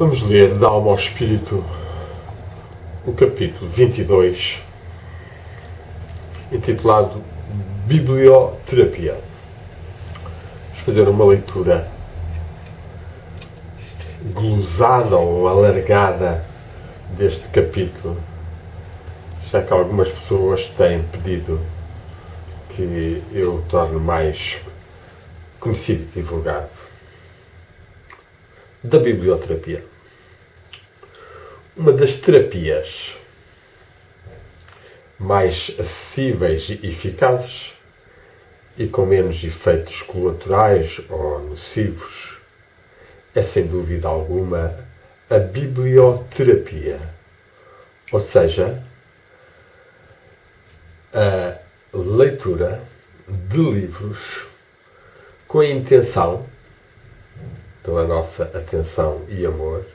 Vamos ler da Alma ao Espírito o capítulo 22, intitulado Biblioterapia. Vamos fazer uma leitura glosada ou alargada deste capítulo, já que algumas pessoas têm pedido que eu o torne mais conhecido e divulgado. Da biblioterapia. Uma das terapias mais acessíveis e eficazes e com menos efeitos colaterais ou nocivos é, sem dúvida alguma, a biblioterapia, ou seja, a leitura de livros com a intenção, pela nossa atenção e amor,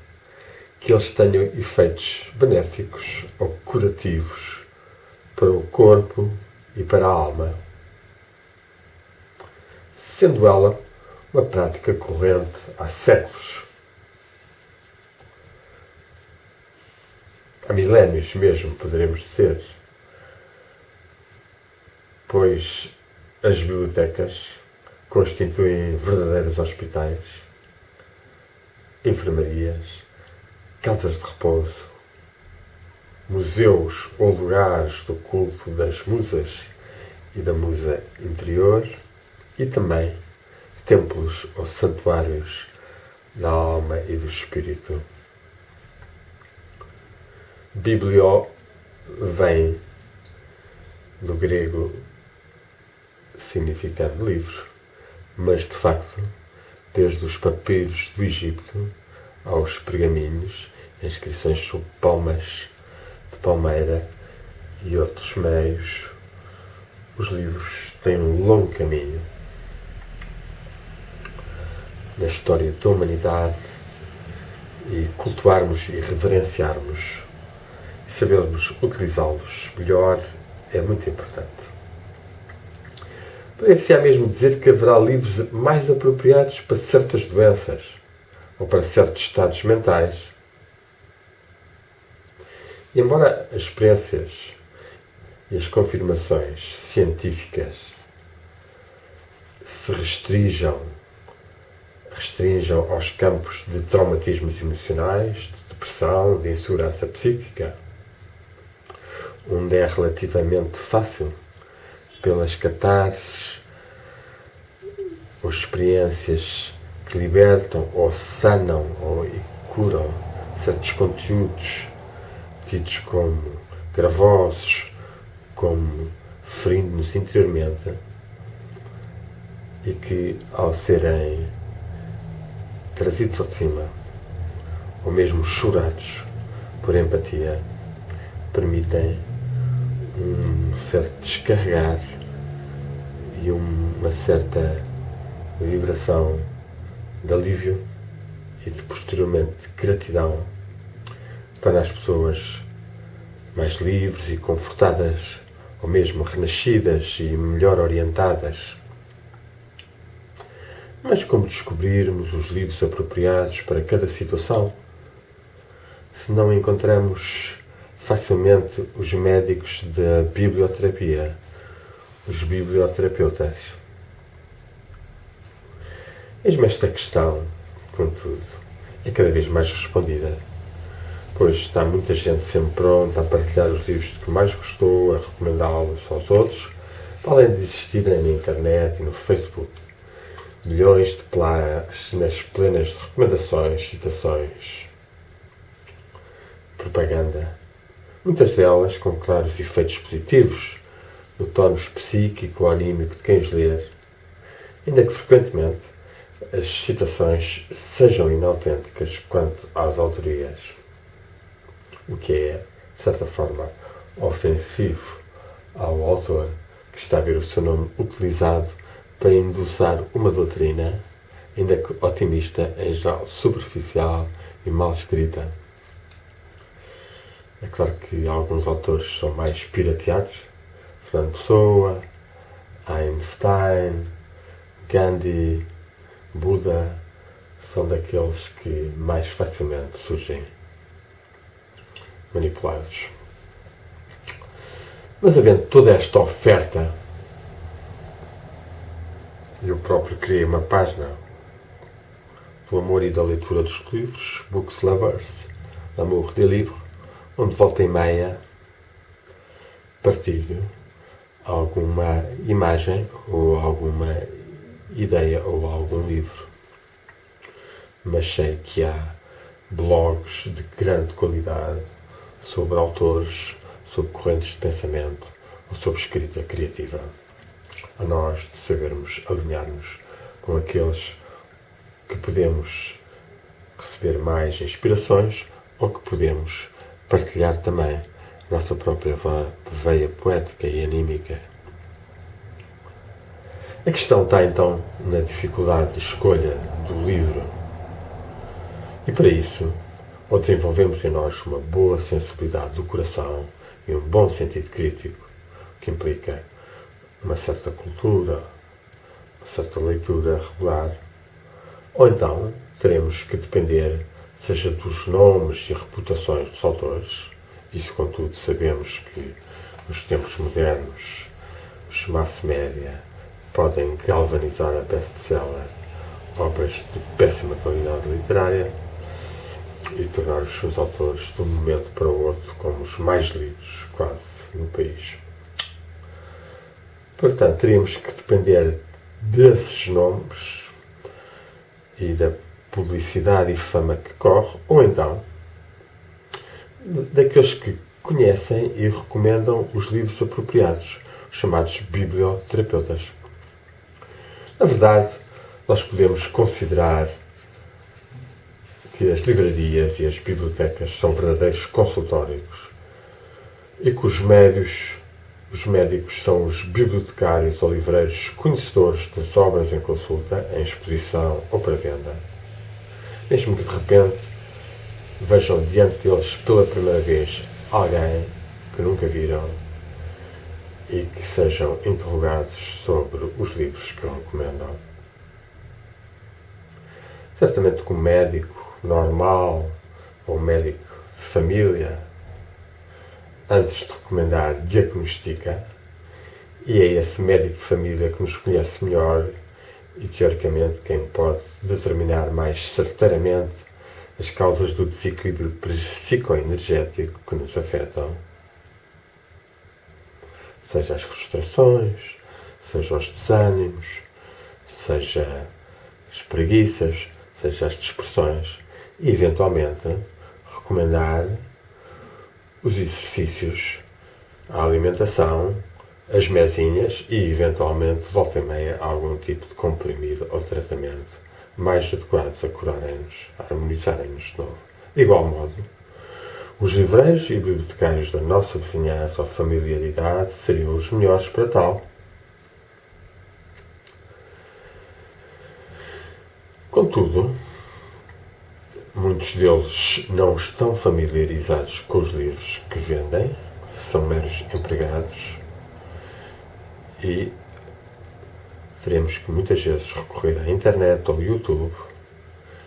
que eles tenham efeitos benéficos ou curativos para o corpo e para a alma, sendo ela uma prática corrente há séculos, há milénios mesmo, poderemos dizer, pois as bibliotecas constituem verdadeiros hospitais, enfermarias, casas de repouso, museus ou lugares do culto das musas e da musa interior e também templos ou santuários da alma e do espírito. Biblio vem do grego significando livro, mas de facto, desde os papiros do Egito aos pergaminhos, inscrições sobre palmas de palmeira e outros meios, os livros têm um longo caminho na história da humanidade e cultuarmos e reverenciarmos e sabermos utilizá-los melhor é muito importante. Poderia-se mesmo dizer que haverá livros mais apropriados para certas doenças ou para certos estados mentais. E embora as experiências e as confirmações científicas se restringam aos campos de traumatismos emocionais, de depressão, de insegurança psíquica, onde é relativamente fácil, pelas catarses ou experiências que libertam ou sanam ou curam certos conteúdos tidos como gravosos, como ferindo-nos interiormente, e que, ao serem trazidos ao de cima, ou mesmo chorados por empatia, permitem um certo descarregar e uma certa vibração de alívio e de, posteriormente, gratidão, torna as pessoas mais livres e confortadas, ou mesmo renascidas e melhor orientadas. Mas como descobrirmos os livros apropriados para cada situação, se não encontramos facilmente os médicos da biblioterapia, os biblioterapeutas? Eis-me esta questão, contudo, é cada vez mais respondida, pois está muita gente sempre pronta a partilhar os livros que mais gostou, a recomendá-los aos outros, para além de existirem na internet e no Facebook milhões de páginas plenas de recomendações, citações, propaganda, muitas delas com claros efeitos positivos no tónus psíquico ou anímico de quem os ler, ainda que frequentemente as citações sejam inautênticas quanto às autorias, o que é, de certa forma, ofensivo ao autor que está a ver o seu nome utilizado para endossar uma doutrina, ainda que otimista, em geral superficial e mal escrita. É claro que alguns autores são mais pirateados, Fernando Pessoa, Einstein, Gandhi, Buda, são daqueles que mais facilmente surgem manipulados. Mas havendo toda esta oferta, eu próprio criei uma página do amor e da leitura dos livros, Books Lovers, L'amour des livres, onde volta e meia partilho alguma imagem ou alguma ideia ou algum livro. Mas sei que há blogs de grande qualidade sobre autores, sobre correntes de pensamento ou sobre escrita criativa. A nós de sabermos alinhar-nos com aqueles que podemos receber mais inspirações ou que podemos partilhar também a nossa própria veia poética e anímica. A questão está então na dificuldade de escolha do livro. E para isso, ou desenvolvemos em nós uma boa sensibilidade do coração e um bom sentido crítico, que implica uma certa cultura, uma certa leitura regular, ou então teremos que depender, seja dos nomes e reputações dos autores, isso contudo sabemos que nos tempos modernos os mass media podem galvanizar a best-seller, obras de péssima qualidade literária, e tornar os seus autores de um momento para o outro como os mais lidos quase no país. Portanto, teríamos que depender desses nomes e da publicidade e fama que corre, ou então daqueles que conhecem e recomendam os livros apropriados, os chamados biblioterapeutas. Na verdade, nós podemos considerar que as livrarias e as bibliotecas são verdadeiros consultórios e que os médicos são os bibliotecários ou livreiros conhecedores das obras em consulta, em exposição ou para venda. Mesmo que de repente vejam diante deles pela primeira vez alguém que nunca viram e que sejam interrogados sobre os livros que recomendam. Certamente que um médico normal ou médico de família, antes de recomendar, diagnostica, e é esse médico de família que nos conhece melhor e, teoricamente, quem pode determinar mais certeiramente as causas do desequilíbrio psicoenergético que nos afetam. Seja as frustrações, seja os desânimos, seja as preguiças, seja as dispersões, e eventualmente recomendar os exercícios, a alimentação, as mesinhas e eventualmente volta e meia algum tipo de comprimido ou tratamento mais adequados a curarem-nos, a harmonizarem-nos de novo. De igual modo, os livreiros e bibliotecários da nossa vizinhança ou familiaridade seriam os melhores para tal. Contudo, muitos deles não estão familiarizados com os livros que vendem, são meros empregados e teremos que muitas vezes recorrer à internet ou ao YouTube,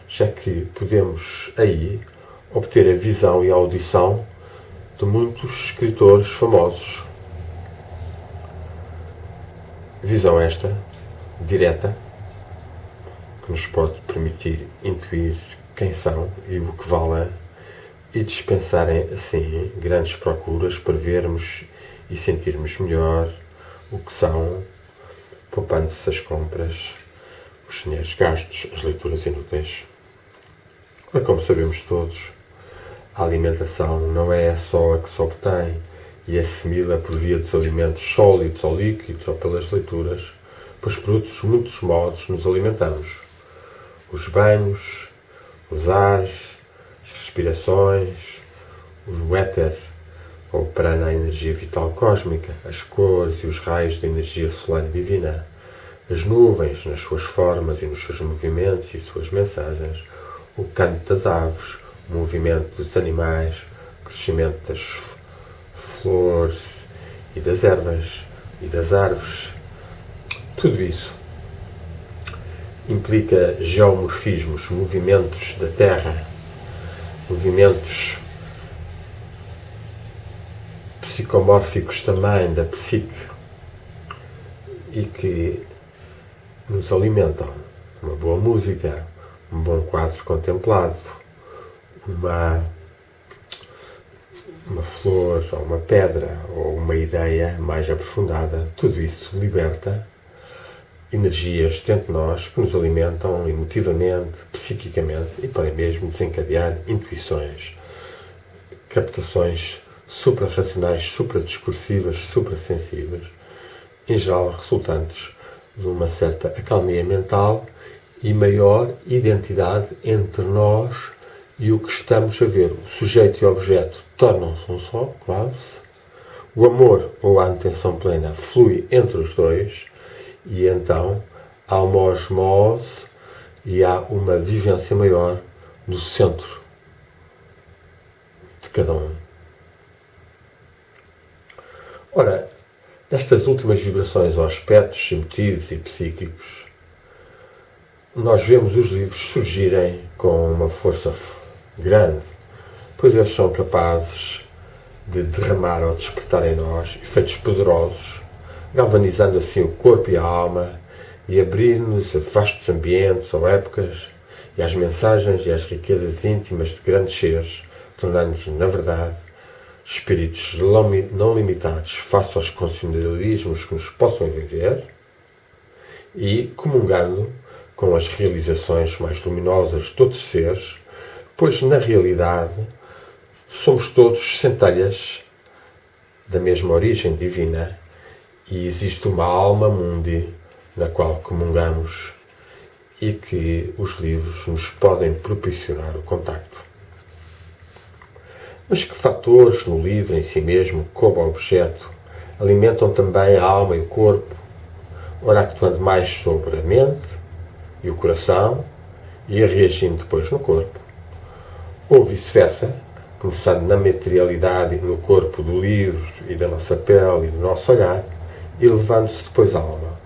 já que podemos aí obter a visão e a audição de muitos escritores famosos. Visão esta, direta, que nos pode permitir intuir quem são e o que valem e dispensarem assim grandes procuras para vermos e sentirmos melhor o que são, poupando-se as compras, os dinheiros gastos, as leituras inúteis. Ora, como sabemos todos, a alimentação não é só a que se obtém e assimila por via dos alimentos sólidos ou líquidos ou pelas leituras, pois por outros muitos modos nos alimentamos. Os banhos, os ares, as respirações, o éter, ou prana, a energia vital cósmica, as cores e os raios da energia solar divina, as nuvens nas suas formas e nos seus movimentos e suas mensagens, o canto das aves, o movimento dos animais, o crescimento das flores e das ervas e das árvores, tudo isso implica geomorfismos, movimentos da Terra, movimentos psicomórficos também da psique e que nos alimentam. Uma boa música, um bom quadro contemplado, uma flor ou uma pedra ou uma ideia mais aprofundada, tudo isso liberta energias dentro de nós que nos alimentam emotivamente, psiquicamente e podem mesmo desencadear intuições, captações suprarracionais, supradiscursivas, suprassensíveis, em geral resultantes de uma certa acalmia mental e maior identidade entre nós e o que estamos a ver. O sujeito e o objeto tornam-se um só, quase. O amor ou a atenção plena flui entre os dois e então há uma osmose e há uma vivência maior do centro de cada um. Ora, nestas últimas vibrações ou aspectos emotivos e psíquicos, nós vemos os livros surgirem com uma força grande, pois eles são capazes de derramar ou despertar em nós efeitos poderosos, galvanizando assim o corpo e a alma e abrir-nos a vastos ambientes ou épocas e às mensagens e às riquezas íntimas de grandes seres, tornando-nos, na verdade, espíritos não limitados face aos condicionalismos que nos possam envolver e comungando com as realizações mais luminosas de outros seres, pois, na realidade, somos todos centelhas da mesma origem divina e existe uma alma mundi na qual comungamos e que os livros nos podem proporcionar o contacto. Mas que fatores no livro em si mesmo, como objeto, alimentam também a alma e o corpo, ora actuando mais sobre a mente e o coração e a reagindo depois no corpo, ou vice-versa, começando na materialidade e no corpo do livro e da nossa pele e do nosso olhar e levando-se depois à alma.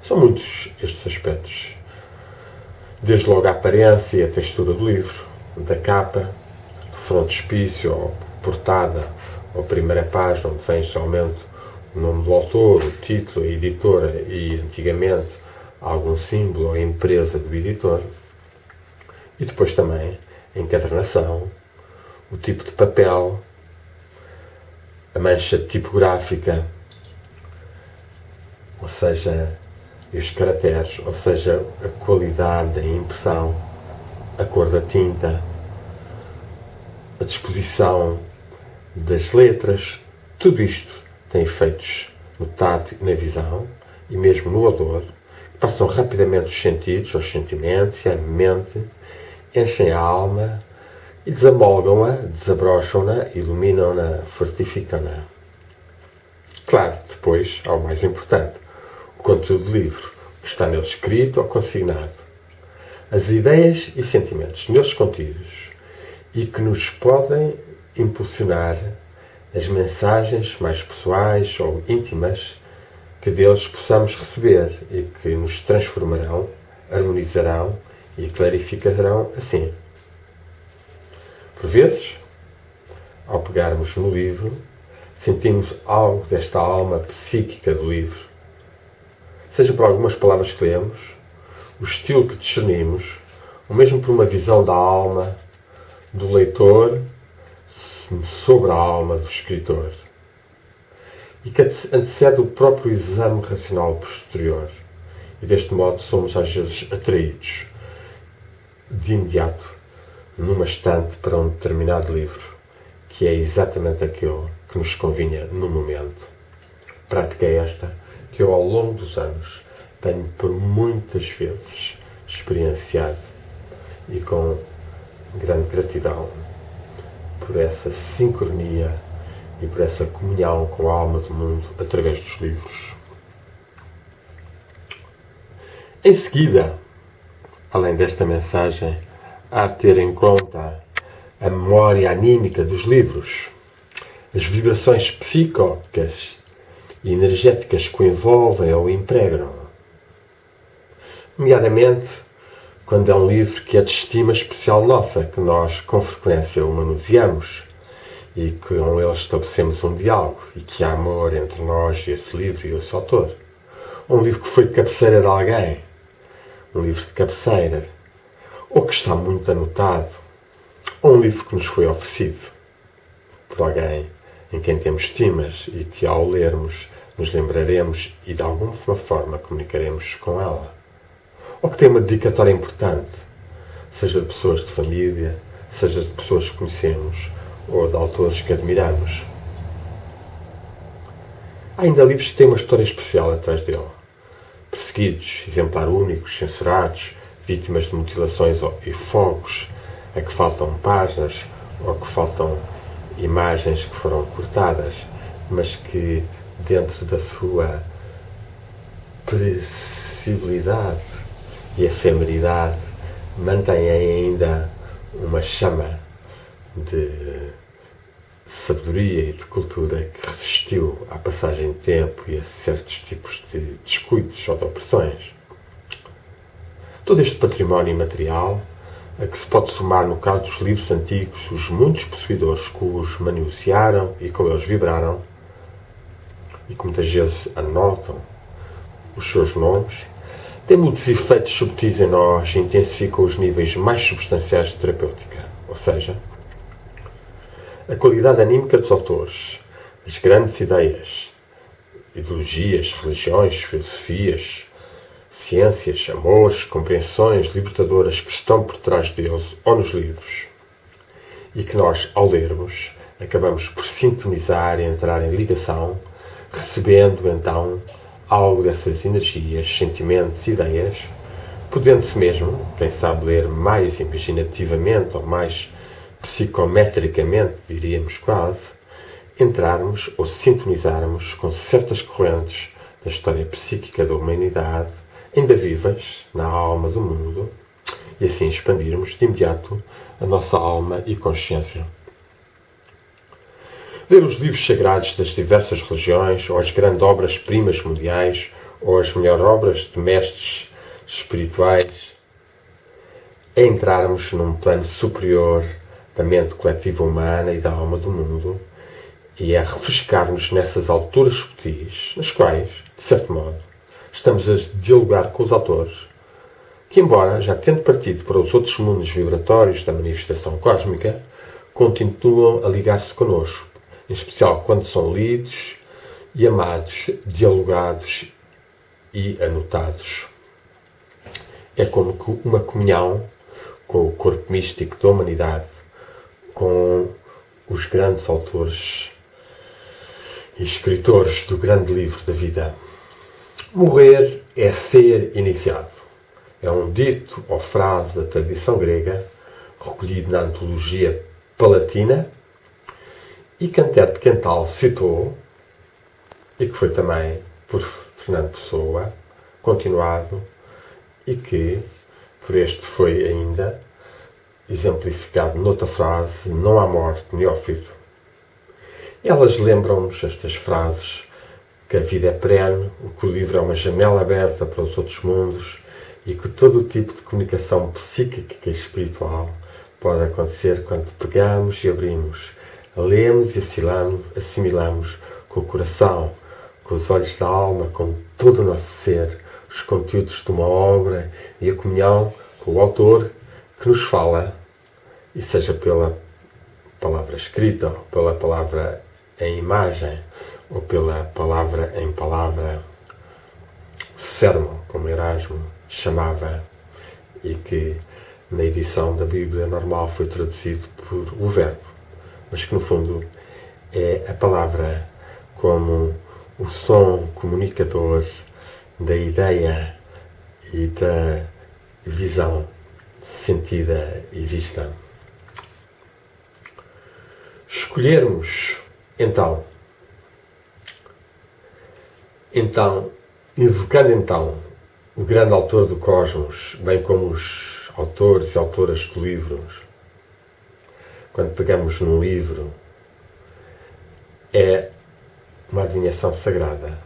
São muitos estes aspectos, desde logo a aparência e a textura do livro, da capa, do frontispício ou portada ou primeira página, onde vem geralmente o nome do autor, o título, a editora e, antigamente, algum símbolo ou empresa do editor. E depois também a encadernação, o tipo de papel, a mancha tipográfica, ou seja, os caracteres, ou seja, a qualidade da impressão, a cor da tinta, a disposição das letras, tudo isto tem efeitos no tato e na visão e mesmo no odor, que passam rapidamente os sentidos, os sentimentos e a mente, enchem a alma e desamolgam-a, desabrocham-na, iluminam-na, fortificam-na. Claro, depois há o mais importante, o conteúdo do livro, que está nele escrito ou consignado. As ideias e sentimentos neles contidos e que nos podem impulsionar as mensagens mais pessoais ou íntimas que deles possamos receber e que nos transformarão, harmonizarão e clarificarão assim. Por vezes, ao pegarmos no livro, sentimos algo desta alma psíquica do livro. Seja por algumas palavras que lemos, o estilo que discernimos, ou mesmo por uma visão da alma do leitor sobre a alma do escritor, e que antecede o próprio exame racional posterior. E deste modo somos às vezes atraídos de imediato numa estante para um determinado livro, que é exatamente aquele que nos convinha no momento. Prática esta que eu, ao longo dos anos, tenho por muitas vezes experienciado e com grande gratidão por essa sincronia e por essa comunhão com a alma do mundo através dos livros. Em seguida, além desta mensagem, há de ter em conta a memória anímica dos livros, as vibrações psíquicas e energéticas que o envolvem ou o impregnam. Nomeadamente quando é um livro que é de estima especial nossa, que nós com frequência o manuseamos e que com ele estabelecemos um diálogo e que há amor entre nós e esse livro e esse autor. Um livro que foi de cabeceira de alguém, um livro de cabeceira, ou que está muito anotado, ou um livro que nos foi oferecido por alguém em quem temos estimas e que ao lermos nos lembraremos e de alguma forma comunicaremos com ela. Ou que tem uma dedicatória importante, seja de pessoas de família, seja de pessoas que conhecemos ou de autores que admiramos. Há ainda livros que têm uma história especial atrás dele. Perseguidos, exemplar únicos, censurados, vítimas de mutilações e fogos, a que faltam páginas ou que faltam imagens que foram cortadas, mas que dentro da sua precibilidade e efemeridade mantém ainda uma chama de sabedoria e de cultura que resistiu à passagem de tempo e a certos tipos de descuidos ou de opressões. Todo este património imaterial, a que se pode somar no caso dos livros antigos os muitos possuidores que os manusearam e com eles vibraram, e que muitas vezes anotam os seus nomes, tem muitos efeitos subtis em nós e intensificam os níveis mais substanciais de terapêutica, ou seja, a qualidade anímica dos autores, as grandes ideias, ideologias, religiões, filosofias, ciências, amores, compreensões libertadoras que estão por trás deles ou nos livros e que nós, ao lermos, acabamos por sintonizar e entrar em ligação, recebendo então algo dessas energias, sentimentos, ideias, podendo-se mesmo, quem sabe ler mais imaginativamente ou mais psicometricamente, diríamos quase, entrarmos ou sintonizarmos com certas correntes da história psíquica da humanidade, ainda vivas na alma do mundo, e assim expandirmos de imediato a nossa alma e consciência. Ler os livros sagrados das diversas religiões, ou as grandes obras-primas mundiais, ou as melhores obras de mestres espirituais, é entrarmos num plano superior da mente coletiva humana e da alma do mundo, e é refrescar-nos nessas alturas subtis, nas quais, de certo modo, estamos a dialogar com os autores, que, embora já tendo partido para os outros mundos vibratórios da manifestação cósmica, continuam a ligar-se connosco, em especial quando são lidos e amados, dialogados e anotados. É como que uma comunhão com o corpo místico da humanidade, com os grandes autores e escritores do grande livro da vida. Morrer é ser iniciado. É um dito ou frase da tradição grega, recolhido na antologia palatina, e Canter de Quental citou, e que foi também por Fernando Pessoa, continuado, e que por este foi ainda exemplificado noutra frase: não há morte, neófito. Elas lembram-nos, estas frases, que a vida é perene, que o livro é uma janela aberta para os outros mundos e que todo o tipo de comunicação psíquica e espiritual pode acontecer quando pegamos e abrimos, lemos e assimilamos com o coração, com os olhos da alma, com todo o nosso ser, os conteúdos de uma obra e a comunhão com o autor que nos fala, e seja pela palavra escrita, ou pela palavra em imagem, ou pela palavra em palavra, o sermão, como Erasmo chamava, e que na edição da Bíblia normal foi traduzido por o verbo, mas que no fundo é a palavra como o som comunicador da ideia e da visão sentida e vista. Escolhermos, invocando o grande autor do cosmos, bem como os autores e autoras de livros, quando pegamos num livro, é uma adivinhação sagrada,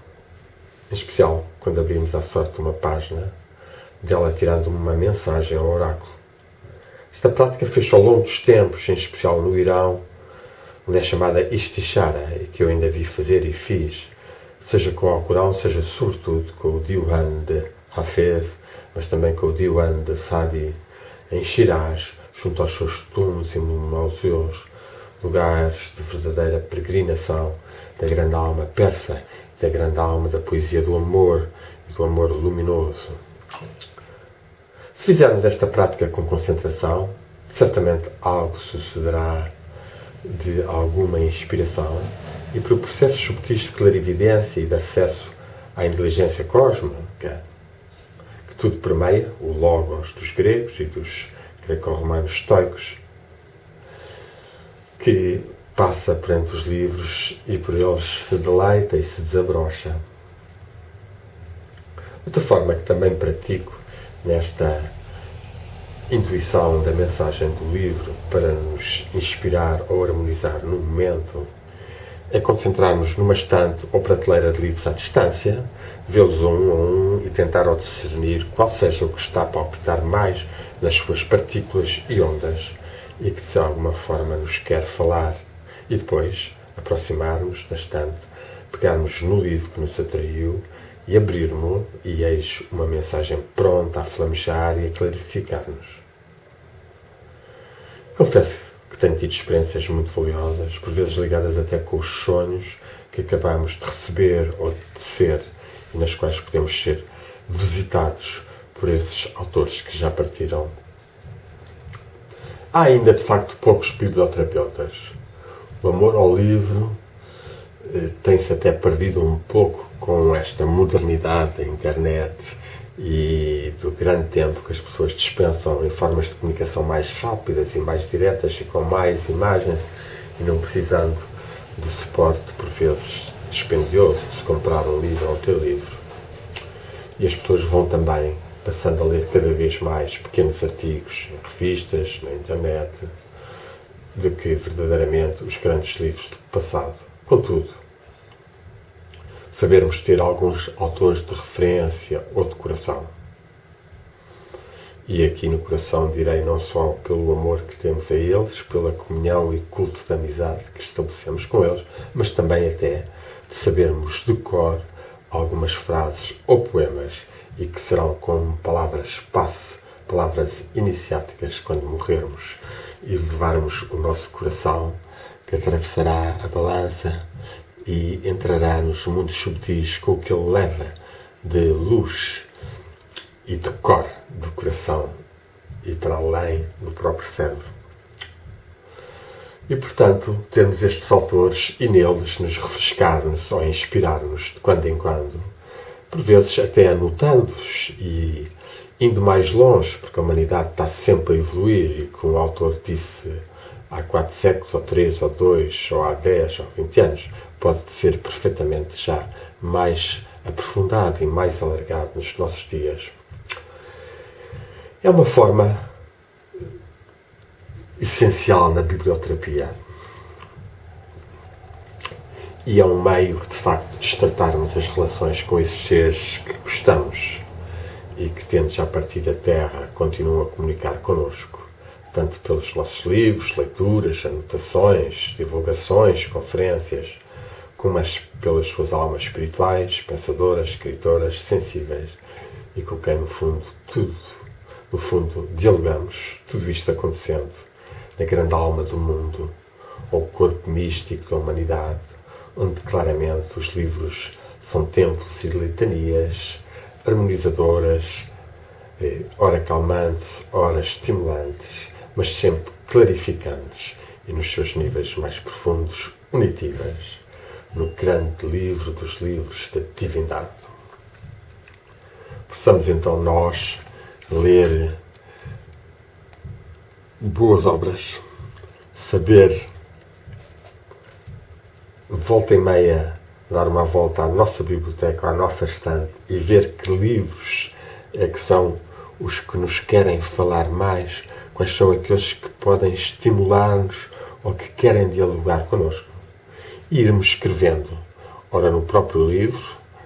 em especial quando abrimos à sorte uma página, dela tirando uma mensagem ao oráculo. Esta prática fez-se ao longo dos tempos, em especial no Irão, onde é chamada Istishara, e que eu ainda vi fazer e fiz, seja com o Alcorão, seja sobretudo com o Diwan de Hafez, mas também com o Diwan de Sadi, em Shiraz, junto aos seus túmulos e mausoleus, lugares de verdadeira peregrinação da grande alma persa, da grande alma da poesia do amor e do amor luminoso. Se fizermos esta prática com concentração, certamente algo sucederá de alguma inspiração e por processos subtis de clarividência e de acesso à inteligência cósmica, que tudo permeia, o logos dos gregos e dos greco-romanos estoicos, que passa por entre os livros e por eles se deleita e se desabrocha. Outra forma que também pratico nesta intuição da mensagem do livro para nos inspirar ou harmonizar no momento é concentrarmos numa estante ou prateleira de livros à distância, vê-los um a um e tentar ao discernir qual seja o que está a palpitar mais nas suas partículas e ondas e que de alguma forma nos quer falar, e depois aproximarmos da estante, pegarmos no livro que nos atraiu e abrirmos e eis uma mensagem pronta a flamejar e a clarificar-nos. Confesso que tenho tido experiências muito valiosas, por vezes ligadas até com os sonhos que acabamos de receber ou de ser e nas quais podemos ser visitados por esses autores que já partiram. Há ainda, de facto, poucos biblioterapeutas. O amor ao livro tem-se até perdido um pouco com esta modernidade da internet e do grande tempo que as pessoas dispensam em formas de comunicação mais rápidas e mais diretas e com mais imagens e não precisando do suporte, por vezes, dispendioso de se comprar um livro ou ter livro. E as pessoas vão também passando a ler cada vez mais pequenos artigos em revistas, na internet, do que verdadeiramente os grandes livros do passado. Contudo, sabermos ter alguns autores de referência ou de coração. E aqui no coração direi não só pelo amor que temos a eles, pela comunhão e culto de amizade que estabelecemos com eles, mas também até de sabermos de cor algumas frases ou poemas e que serão como palavras passe, palavras iniciáticas quando morrermos e levarmos o nosso coração que atravessará a balança e entrará nos mundos subtis com o que ele leva de luz e de cor do coração e para além do próprio cérebro. E, portanto, termos estes autores e neles nos refrescar-nos ou inspirar-nos de quando em quando, por vezes até anotando-os e indo mais longe, porque a humanidade está sempre a evoluir e, como o autor disse, há 4 séculos, ou 3, ou 2, ou há 10, ou 20 anos, pode ser perfeitamente já mais aprofundado e mais alargado nos nossos dias. É uma forma essencial na biblioterapia e é um meio, de facto, de destratarmos as relações com esses seres que gostamos e que, tendo já partido da Terra, continuam a comunicar connosco, tanto pelos nossos livros, leituras, anotações, divulgações, conferências, como pelas suas almas espirituais, pensadoras, escritoras, sensíveis, e com quem, no fundo, dialogamos, tudo isto acontecendo na grande alma do mundo, ou corpo místico da humanidade, onde claramente os livros são templos e litanias harmonizadoras, ora calmantes, ora estimulantes, mas sempre clarificantes e nos seus níveis mais profundos, unitivas, no grande livro dos livros da divindade. Possamos então nós ler boas obras, saber volta e meia dar uma volta à nossa biblioteca, à nossa estante e ver que livros é que são os que nos querem falar mais, quais são aqueles que podem estimular-nos ou que querem dialogar connosco. E irmos escrevendo, ora no próprio livro,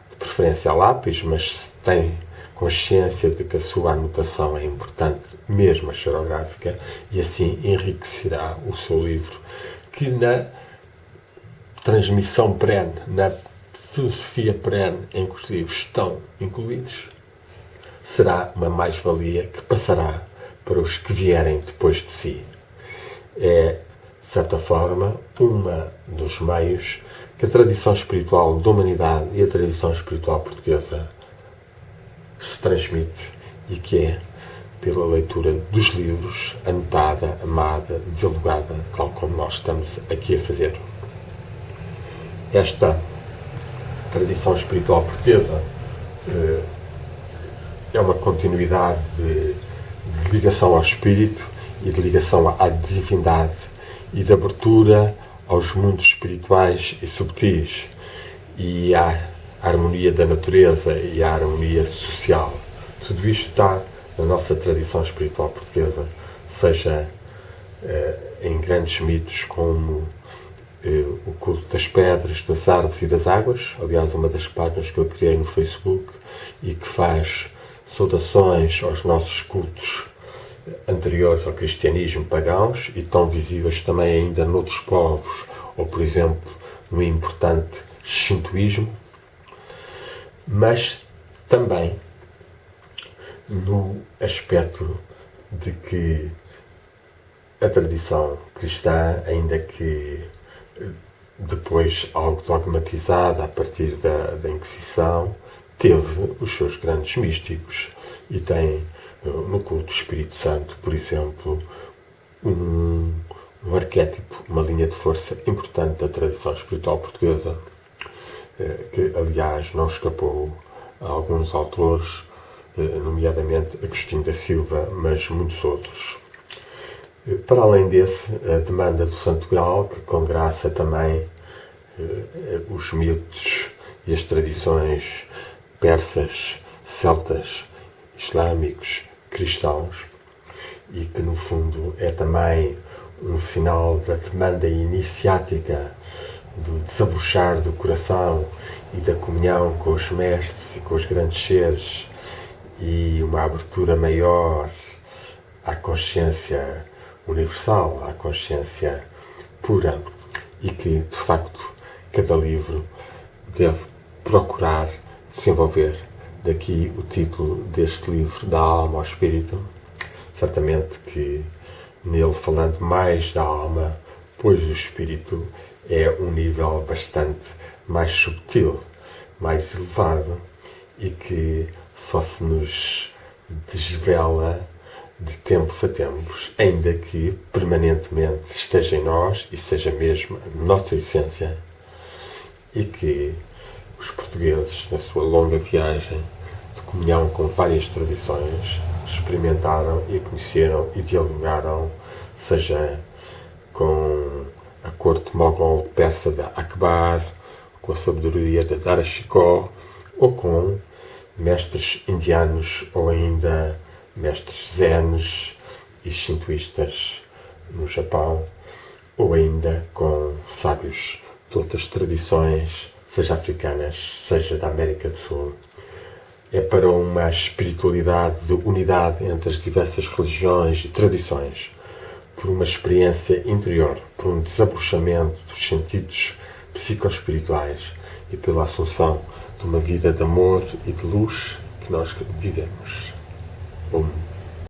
de preferência a lápis, mas se tem consciência de que a sua anotação é importante, mesmo a xerográfica, e assim enriquecerá o seu livro, que na transmissão perene, na filosofia perene em que os livros estão incluídos, será uma mais-valia que passará para os que vierem depois de si. É, de certa forma, um dos meios que a tradição espiritual da humanidade e a tradição espiritual portuguesa se transmite, e que é pela leitura dos livros, anotada, amada, dialogada, tal como nós estamos aqui a fazer. Esta tradição espiritual portuguesa é uma continuidade de ligação ao espírito e de ligação à divindade e de abertura aos mundos espirituais e subtis e à harmonia da natureza e à harmonia social. Tudo isto está na nossa tradição espiritual portuguesa, seja em grandes mitos como o culto das pedras, das árvores e das águas, aliás uma das páginas que eu criei no Facebook e que faz saudações aos nossos cultos anteriores ao cristianismo pagãos e tão visíveis também ainda noutros povos, ou por exemplo no importante shintoísmo, mas também no aspecto de que a tradição cristã, ainda que depois algo dogmatizada a partir da Inquisição, teve os seus grandes místicos e tem no culto do Espírito Santo, por exemplo, um arquétipo, uma linha de força importante da tradição espiritual portuguesa, que aliás não escapou a alguns autores, nomeadamente Agostinho da Silva, mas muitos outros. Para além desse, a demanda do Santo Grau, que congraça também os mitos e as tradições persas, celtas, islâmicos, cristãos, e que no fundo é também um sinal da demanda iniciática, do desabrochar do coração e da comunhão com os mestres e com os grandes seres, e uma abertura maior à consciência universal, à consciência pura, e que, de facto, cada livro deve procurar desenvolver. Daqui o título deste livro, Da Alma ao Espírito. Certamente que nele, falando mais da alma, pois o espírito é um nível bastante mais subtil, mais elevado, e que só se nos desvela de tempos a tempos, ainda que permanentemente esteja em nós e seja mesmo a nossa essência, e que os portugueses, na sua longa viagem de comunhão com várias tradições, experimentaram e conheceram e dialogaram, seja com a corte mogol persa de Akbar, com a sabedoria de Dara Shikoh, ou com mestres indianos, ou ainda mestres zenes e shintoístas no Japão, ou ainda com sábios de outras tradições, seja africanas, seja da América do Sul. É para uma espiritualidade de unidade entre as diversas religiões e tradições, por uma experiência interior, por um desabrochamento dos sentidos psicoespirituais e pela assunção de uma vida de amor e de luz que nós vivemos. Om.